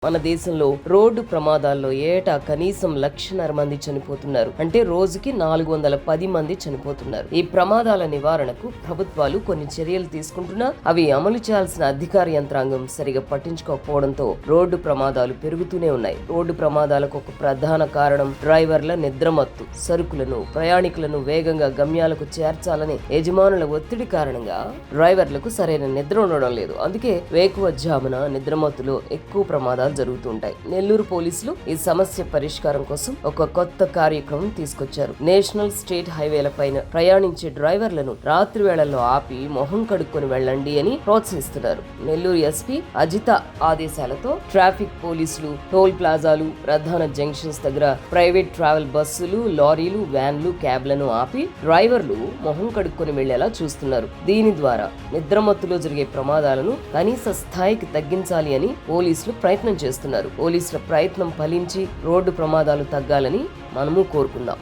మన దేశంలో రోడ్డు ప్రమాదాల్లో ఏటా కనీసం 1,00,000 మంది చనిపోతున్నారు. అంటే రోజుకి 410 మంది చనిపోతున్నారు. ఈ ప్రమాదాల నివారణకు ప్రభుత్వాలు కొన్ని చర్యలు తీసుకుంటున్నా అవి అమలు చేయాల్సిన అధికార యంత్రాంగం సరిగా పట్టించుకోకపోవడంతో రోడ్డు ప్రమాదాలు పెరుగుతూనే ఉన్నాయి. రోడ్డు ప్రమాదాలకు ఒక ప్రధాన కారణం డ్రైవర్ల నిద్రమత్తు. సరుకులను, ప్రయాణికులను వేగంగా గమ్యాలకు చేర్చాలని యజమానుల ఒత్తిడి కారణంగా డ్రైవర్లకు సరైన నిద్ర ఉండడం లేదు. అందుకే వేకువజామున నిద్రమత్తులో ఎక్కువ ప్రమాదాలు జరుగుతుంటాయి. నెల్లూరు పోలీసులు ఈ సమస్య పరిష్కారం కోసం ఒక కొత్త కార్యక్రమం తీసుకొచ్చారు. నేషనల్ స్టేట్ హైవేలపైన ప్రయాణించే డ్రైవర్లను రాత్రి వేళల్లో ఆపి మొహం కడుక్కొని వెళ్ళండి అని ప్రోత్సహిస్తున్నారు. నెల్లూరు ఎస్పీ అజిత ఆదేశాలతో ట్రాఫిక్ పోలీసులు టోల్ ప్లాజాలు, ప్రధాన జంక్షన్స్ దగ్గర ప్రైవేట్ ట్రావెల్ బస్సులు, లారీలు, వ్యాన్లు, క్యాబ్లను ఆపి డ్రైవర్లు మొహం కడుక్కొని వెళ్లేలా చూస్తున్నారు. దీని ద్వారా నిద్రమత్తులో జరిగే ప్రమాదాలను కనీస స్థాయికి తగ్గించాలి అని పోలీసులు ప్రయత్నం చేస్తున్నారు. పోలీసుల ప్రయత్నం ఫలించి రోడ్డు ప్రమాదాలు తగ్గాలని మనము కోరుకుందాం.